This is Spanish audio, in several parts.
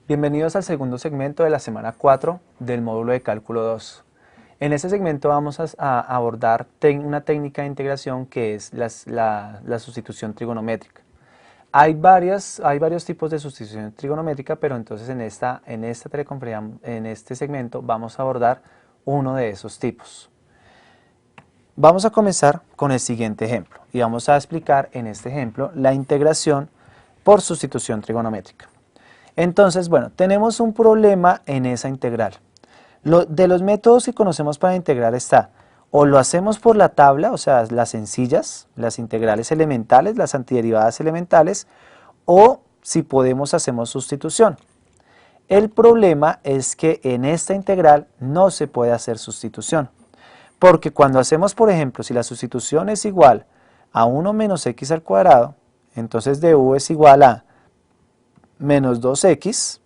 Bienvenidos al segundo segmento de la semana 4 del módulo de cálculo 2. En este segmento vamos a abordar una técnica de integración que es la sustitución trigonométrica. Hay varios tipos de sustitución trigonométrica, pero entonces en este segmento vamos a abordar uno de esos tipos. Vamos a comenzar con el siguiente ejemplo y vamos a explicar en este ejemplo la integración por sustitución trigonométrica. Entonces, bueno, tenemos un problema en esa integral. De los métodos que conocemos para integrar está, o lo hacemos por la tabla, o sea, las sencillas, las integrales elementales, las antiderivadas elementales, o si podemos hacemos sustitución. El problema es que en esta integral no se puede hacer sustitución, porque cuando hacemos, por ejemplo, si la sustitución es igual a 1 menos x al cuadrado, entonces du es igual a menos 2x,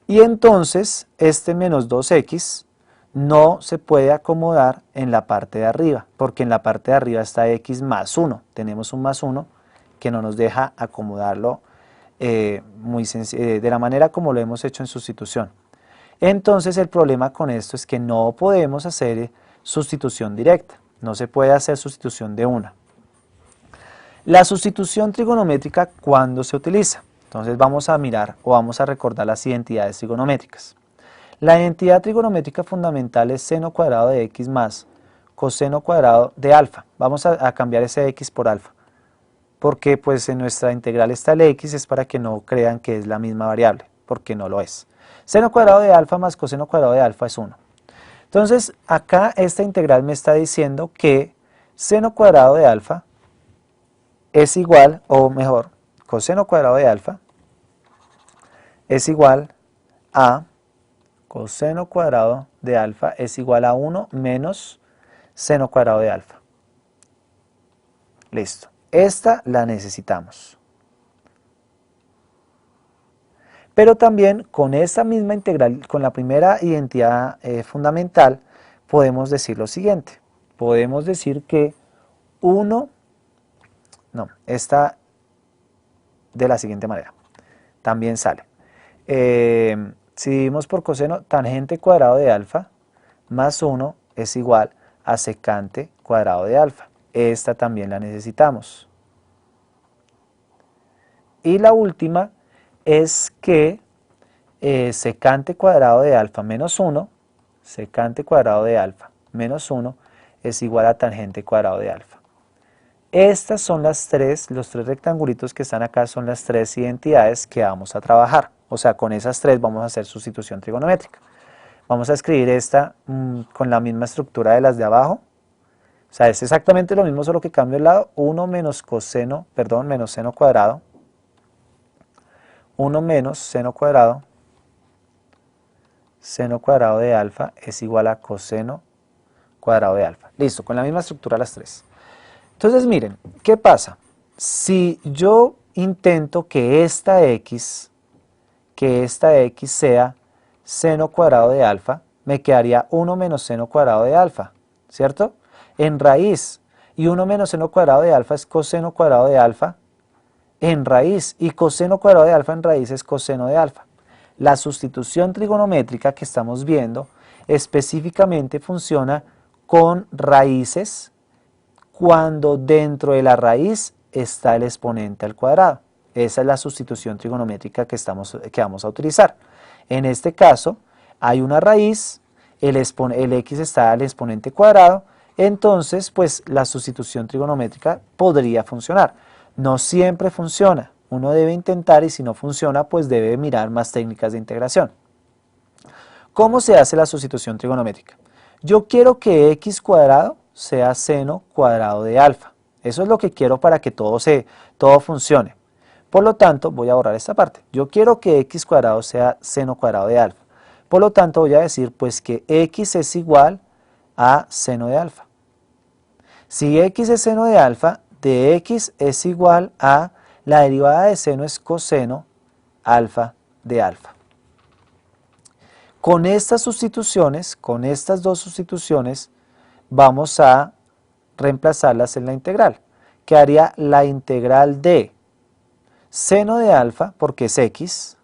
y entonces este menos 2x no se puede acomodar en la parte de arriba, porque en la parte de arriba está x más 1, tenemos un más 1 que no nos deja acomodarlo de la manera como lo hemos hecho en sustitución. Entonces el problema con esto es que no podemos hacer sustitución directa, no se puede hacer sustitución de una. La sustitución trigonométrica, ¿cuándo se utiliza? Entonces vamos a mirar o vamos a recordar las identidades trigonométricas. La identidad trigonométrica fundamental es seno cuadrado de x más coseno cuadrado de alfa. Vamos a cambiar ese x por alfa, porque pues en nuestra integral está el x, es para que no crean que es la misma variable, porque no lo es. Seno cuadrado de alfa más coseno cuadrado de alfa es 1. Entonces acá esta integral me está diciendo que seno cuadrado de alfa es igual, o mejor, coseno cuadrado de alfa es igual a coseno cuadrado de alfa es igual a 1 menos seno cuadrado de alfa. Listo. Esta la necesitamos. Pero también con esa misma integral, con la primera identidad fundamental, podemos decir lo siguiente. Podemos decir que esta de la siguiente manera. También sale. Si dividimos por coseno, tangente cuadrado de alfa más 1 es igual a secante cuadrado de alfa. Esta también la necesitamos. Y la última es que secante cuadrado de alfa menos 1, secante cuadrado de alfa menos 1 es igual a tangente cuadrado de alfa. Estas son los tres rectangulitos que están acá son las tres identidades que vamos a trabajar. O sea, con esas tres vamos a hacer sustitución trigonométrica. Vamos a escribir esta con la misma estructura de las de abajo. O sea, es exactamente lo mismo, solo que cambio el lado. 1 menos menos seno cuadrado. 1 menos seno cuadrado de alfa es igual a coseno cuadrado de alfa. Listo, con la misma estructura las tres. Entonces miren, ¿qué pasa? Si yo intento que esta x sea seno cuadrado de alfa, me quedaría 1 menos seno cuadrado de alfa, ¿cierto? En raíz, y 1 menos seno cuadrado de alfa es coseno cuadrado de alfa en raíz, y coseno cuadrado de alfa en raíz es coseno de alfa. La sustitución trigonométrica que estamos viendo específicamente funciona con raíces cuando dentro de la raíz está el exponente al cuadrado. Esa es la sustitución trigonométrica que vamos a utilizar. En este caso, hay una raíz, el x está al exponente cuadrado, entonces pues la sustitución trigonométrica podría funcionar. No siempre funciona, uno debe intentar y si no funciona, pues debe mirar más técnicas de integración. ¿Cómo se hace la sustitución trigonométrica? Yo quiero que x cuadrado sea seno cuadrado de alfa. Eso es lo que quiero para que todo funcione. Por lo tanto, voy a borrar esta parte. Yo quiero que x cuadrado sea seno cuadrado de alfa. Por lo tanto, voy a decir pues que x es igual a seno de alfa. Si x es seno de alfa, de x es igual a la derivada de seno es coseno alfa de alfa. Con estas sustituciones, con estas dos sustituciones, vamos a reemplazarlas en la integral. Quedaría la integral de seno de alfa, porque es x,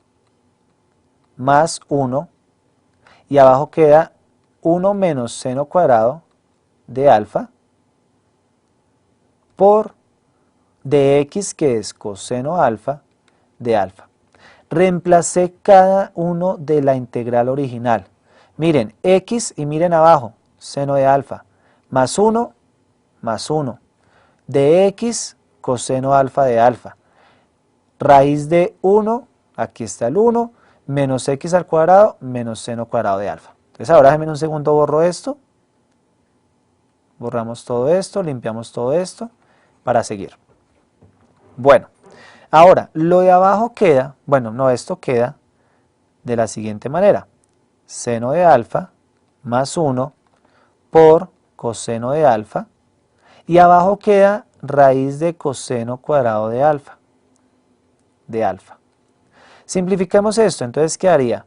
más 1 y abajo queda 1 menos seno cuadrado de alfa por dx, que es coseno alfa de alfa. Reemplacé cada uno de la integral original. Miren, x y miren abajo, seno de alfa, más 1, de x, coseno alfa de alfa. Raíz de 1, aquí está el 1, menos x al cuadrado, menos seno cuadrado de alfa. Entonces ahora déjenme un segundo, borro esto. Borramos todo esto, limpiamos todo esto para seguir. Bueno, ahora lo de abajo queda, bueno, no, esto queda de la siguiente manera. Seno de alfa más 1 por coseno de alfa. Y abajo queda raíz de coseno cuadrado de alfa. Simplificamos esto, entonces quedaría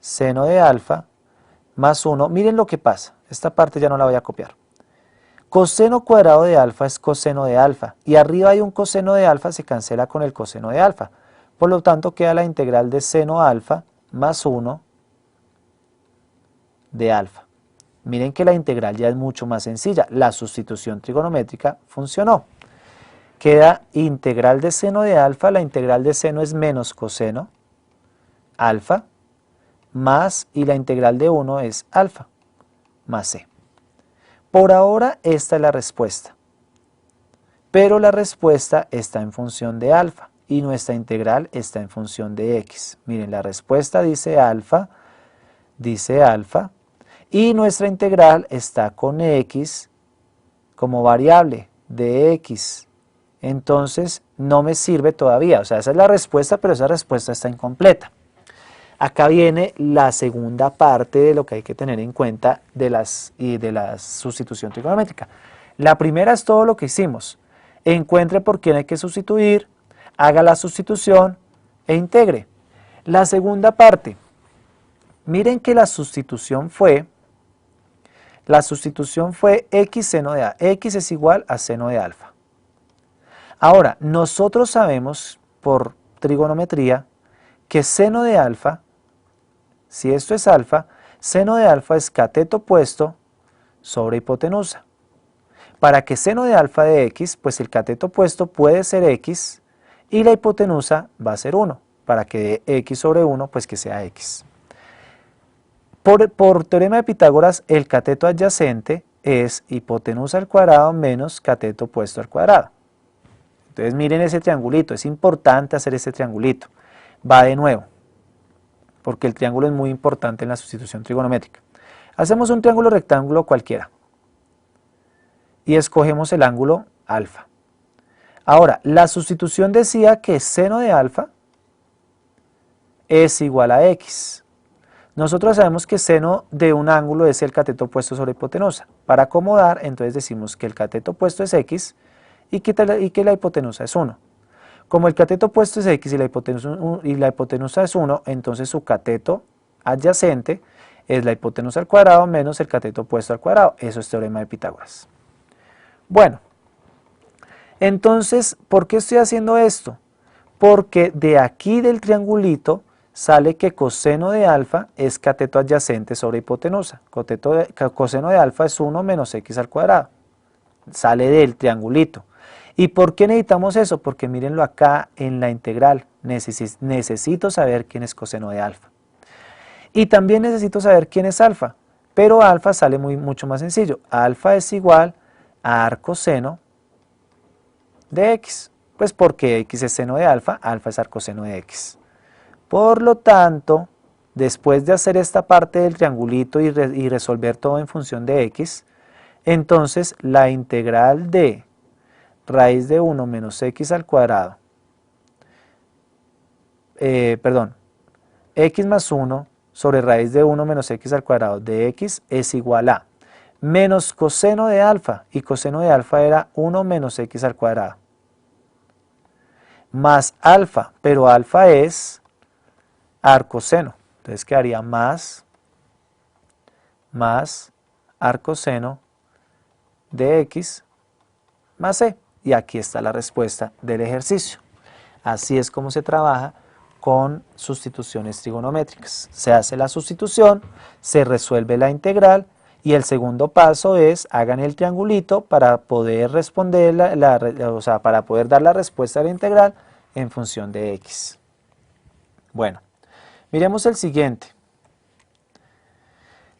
seno de alfa más 1. Miren lo que pasa, esta parte ya no la voy a copiar. Coseno cuadrado de alfa es coseno de alfa, y arriba hay un coseno de alfa, se cancela con el coseno de alfa. Por lo tanto, queda la integral de seno alfa más 1 de alfa. Miren que la integral ya es mucho más sencilla, la sustitución trigonométrica funcionó. Queda integral de seno de alfa, la integral de seno es menos coseno alfa, más, y la integral de 1 es alfa, más c. Por ahora esta es la respuesta, pero la respuesta está en función de alfa y nuestra integral está en función de x. Miren, la respuesta dice alfa, y nuestra integral está con x como variable de x. Entonces no me sirve todavía, o sea, esa es la respuesta, pero esa respuesta está incompleta. Acá viene la segunda parte de lo que hay que tener en cuenta de la sustitución trigonométrica. La primera es todo lo que hicimos. Encuentre por quién hay que sustituir, haga la sustitución e integre. La segunda parte, miren que la sustitución fue x seno de a. X es igual a seno de alfa. Ahora, nosotros sabemos por trigonometría que seno de alfa, si esto es alfa, seno de alfa es cateto opuesto sobre hipotenusa. Para que seno de alfa de x, pues el cateto opuesto puede ser x y la hipotenusa va a ser 1. Para que de x sobre 1, pues que sea x. Por teorema de Pitágoras, el cateto adyacente es hipotenusa al cuadrado menos cateto opuesto al cuadrado. Entonces miren ese triangulito, es importante hacer ese triangulito. Va de nuevo, porque el triángulo es muy importante en la sustitución trigonométrica. Hacemos un triángulo rectángulo cualquiera y escogemos el ángulo alfa. Ahora, la sustitución decía que seno de alfa es igual a x. Nosotros sabemos que seno de un ángulo es el cateto opuesto sobre hipotenusa. Para acomodar, entonces decimos que el cateto opuesto es x y que la hipotenusa es 1. Como el cateto opuesto es x y la hipotenusa es 1, entonces su cateto adyacente es la hipotenusa al cuadrado menos el cateto opuesto al cuadrado. Eso es teorema de Pitágoras. Bueno, entonces, ¿por qué estoy haciendo esto? Porque de aquí del triangulito sale que coseno de alfa es cateto adyacente sobre hipotenusa. Coseno de alfa es 1 menos x al cuadrado. Sale del triangulito. ¿Y por qué necesitamos eso? Porque mírenlo acá en la integral. Necesito saber quién es coseno de alfa. Y también necesito saber quién es alfa. Pero alfa sale mucho más sencillo. Alfa es igual a arcoseno de x. Pues porque x es seno de alfa, alfa es arcoseno de x. Por lo tanto, después de hacer esta parte del triangulito y resolver todo en función de x, entonces la integral de raíz de 1 menos x al cuadrado, x más 1 sobre raíz de 1 menos x al cuadrado de x es igual a menos coseno de alfa, y coseno de alfa era 1 menos x al cuadrado, más alfa, pero alfa es arcoseno, entonces quedaría más arcoseno de x más c. Y aquí está la respuesta del ejercicio. Así es como se trabaja con sustituciones trigonométricas. Se hace la sustitución, se resuelve la integral y el segundo paso es hagan el triangulito para poder responder para poder dar la respuesta a la integral en función de x. Bueno, miremos el siguiente.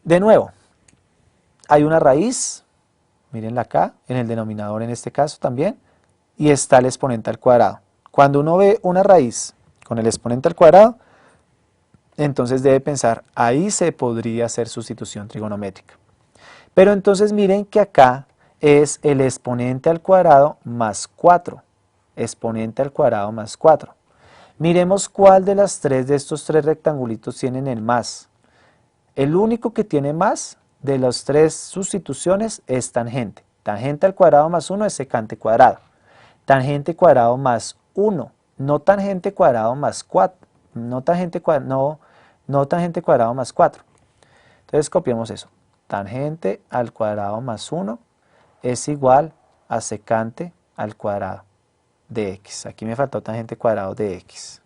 De nuevo, hay una raíz, mírenla acá, en el denominador en este caso también, y está el exponente al cuadrado. Cuando uno ve una raíz con el exponente al cuadrado, entonces debe pensar, ahí se podría hacer sustitución trigonométrica. Pero entonces miren que acá es el exponente al cuadrado más 4. Exponente al cuadrado más 4. Miremos cuál de las tres de estos tres rectangulitos tienen el más. El único que tiene más de las tres sustituciones es tangente. Tangente al cuadrado más 1 es secante cuadrado. Tangente cuadrado más 1, no tangente cuadrado más 4. No tangente cuadrado más 4. Entonces copiamos eso. Tangente al cuadrado más 1 es igual a secante al cuadrado de x. Aquí me faltó tangente cuadrado de x.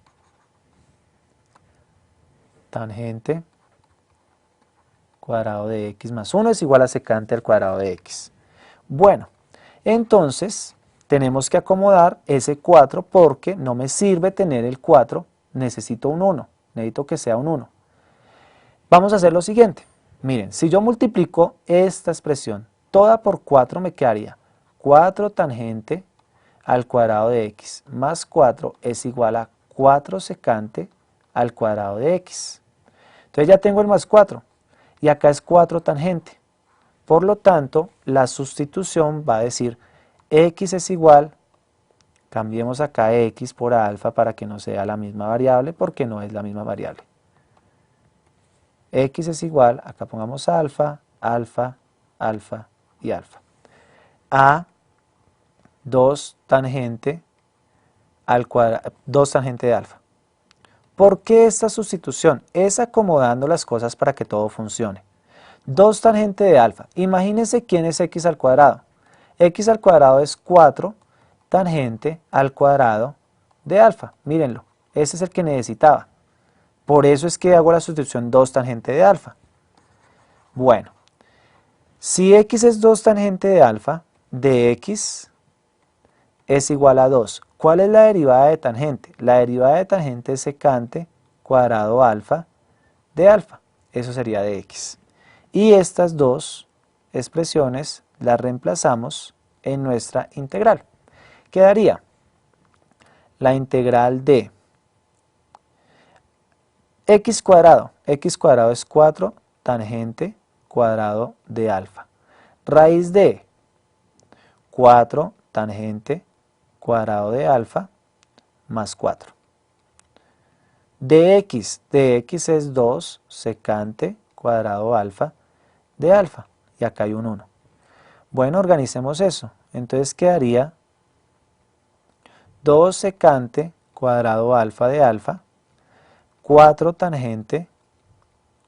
Tangente cuadrado de x más 1 es igual a secante al cuadrado de x. Bueno, entonces tenemos que acomodar ese 4 porque no me sirve tener el 4, necesito un 1, necesito que sea un 1. Vamos a hacer lo siguiente. Miren, si yo multiplico esta expresión toda por 4 me quedaría 4 tangente al cuadrado de x más 4 es igual a 4 secante al cuadrado de x. Entonces ya tengo el más 4 y acá es 4 tangente. Por lo tanto, la sustitución va a decir x es igual, cambiemos acá x por alfa para que no sea la misma variable porque no es la misma variable. X es igual, acá pongamos alfa, alfa, alfa y alfa, a 2 tangente al cuadrado, 2 tangente de alfa. ¿Por qué esta sustitución? Es acomodando las cosas para que todo funcione. 2 tangente de alfa. Imagínense quién es x al cuadrado. X al cuadrado es 4 tangente al cuadrado de alfa. Mírenlo, ese es el que necesitaba. Por eso es que hago la sustitución 2 tangente de alfa. Bueno, si x es 2 tangente de alfa, de x es igual a 2. ¿Cuál es la derivada de tangente? La derivada de tangente es secante cuadrado alfa de alfa. Eso sería de x. Y estas dos expresiones las reemplazamos en nuestra integral. Quedaría la integral de x cuadrado es 4 tangente cuadrado de alfa. Raíz de 4 tangente cuadrado de alfa más 4. De x es 2 secante cuadrado alfa de alfa. Y acá hay un 1. Bueno, organicemos eso. Entonces quedaría 2 secante cuadrado alfa de alfa, 4 tangente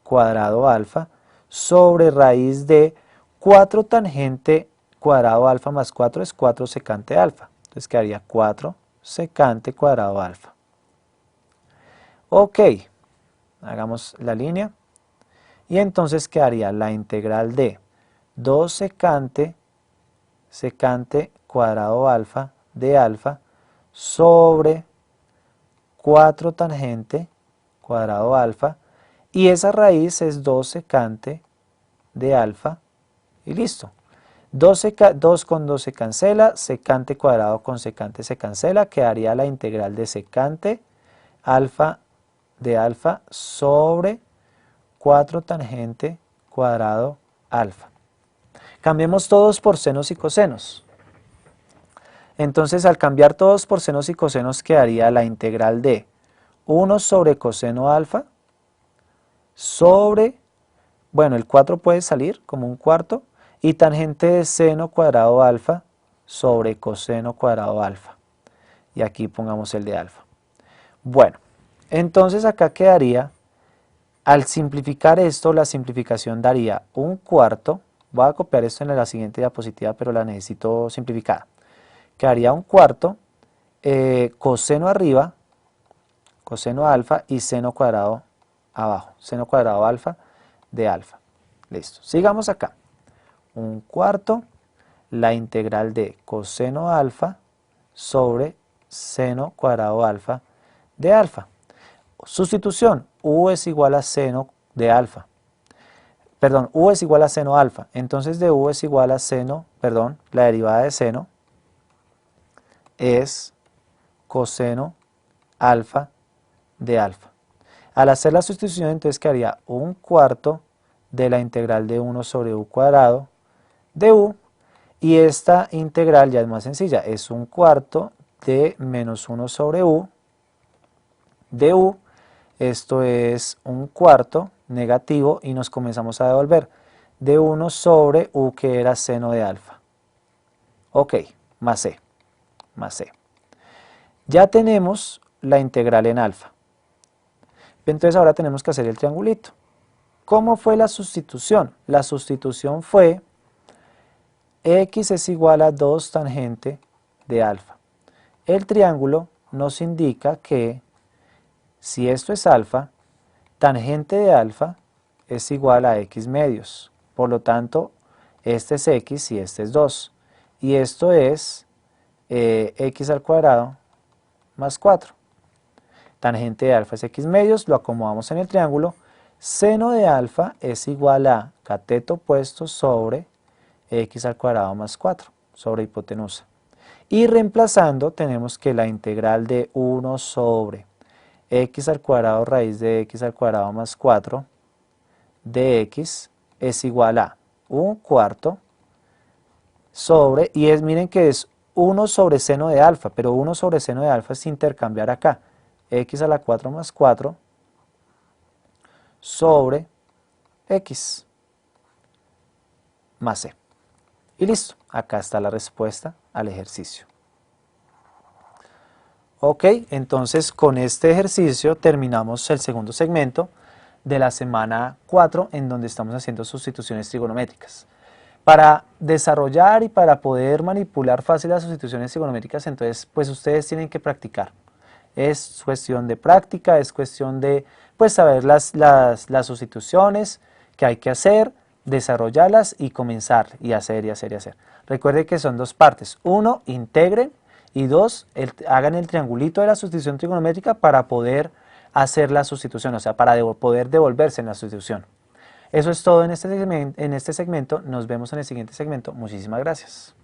cuadrado alfa sobre raíz de 4 tangente cuadrado alfa más 4 es 4 secante alfa. Entonces quedaría 4 secante cuadrado alfa. Ok, hagamos la línea. Y entonces quedaría la integral de 2 secante cuadrado alfa de alfa sobre 4 tangente cuadrado alfa. Y esa raíz es 2 secante de alfa y listo. 2 con 2 se cancela, secante cuadrado con secante se cancela, quedaría la integral de secante alfa de alfa sobre 4 tangente cuadrado alfa. Cambiemos todos por senos y cosenos. Entonces al cambiar todos por senos y cosenos quedaría la integral de 1 sobre coseno alfa sobre, bueno, el 4 puede salir como un cuarto, y tangente de seno cuadrado alfa sobre coseno cuadrado alfa. Y aquí pongamos el de alfa. Bueno, entonces acá quedaría, al simplificar esto, la simplificación daría un cuarto. Voy a copiar esto en la siguiente diapositiva, pero la necesito simplificada. Quedaría un cuarto, coseno arriba, coseno alfa y seno cuadrado abajo, seno cuadrado alfa de alfa. Listo. Sigamos acá. 1/4 la integral de coseno alfa sobre seno cuadrado alfa de alfa. Sustitución, u es igual a seno de alfa. Perdón, u es igual a seno alfa. Entonces de u es igual a seno, perdón, la derivada de seno es coseno alfa de alfa. Al hacer la sustitución, entonces quedaría 1/4 de la integral de 1 sobre u cuadrado de u, y esta integral ya es más sencilla, es 1/4 de menos 1 sobre u de u, esto es 1/4 negativo y nos comenzamos a devolver de 1 sobre u que era seno de alfa. Ok, más c, más c. Ya tenemos la integral en alfa. Entonces ahora tenemos que hacer el triangulito. ¿Cómo fue la sustitución? La sustitución fue x es igual a 2 tangente de alfa. El triángulo nos indica que si esto es alfa, tangente de alfa es igual a x medios. Por lo tanto, este es x y este es 2. Y esto es x al cuadrado más 4. Tangente de alfa es x medios, lo acomodamos en el triángulo. Seno de alfa es igual a cateto opuesto sobre x al cuadrado más 4 sobre hipotenusa. Y reemplazando tenemos que la integral de 1 sobre x al cuadrado raíz de x al cuadrado más 4 de x es igual a 1/4 sobre, y miren que es 1 sobre seno de alfa, pero 1 sobre seno de alfa es intercambiar acá, x a la 4 más 4 sobre x más c. Y listo, acá está la respuesta al ejercicio. Ok, entonces con este ejercicio terminamos el segundo segmento de la semana 4 en donde estamos haciendo sustituciones trigonométricas. Para desarrollar y para poder manipular fácil las sustituciones trigonométricas, entonces pues ustedes tienen que practicar. Es cuestión de práctica, es cuestión de pues saber las sustituciones que hay que hacer, desarrollarlas y comenzar y hacer y hacer y hacer. Recuerden que son dos partes. Uno, integren, y dos, hagan el triangulito de la sustitución trigonométrica para poder hacer la sustitución, o sea, para poder devolverse en la sustitución. Eso es todo en este segmento. Nos vemos en el siguiente segmento. Muchísimas gracias.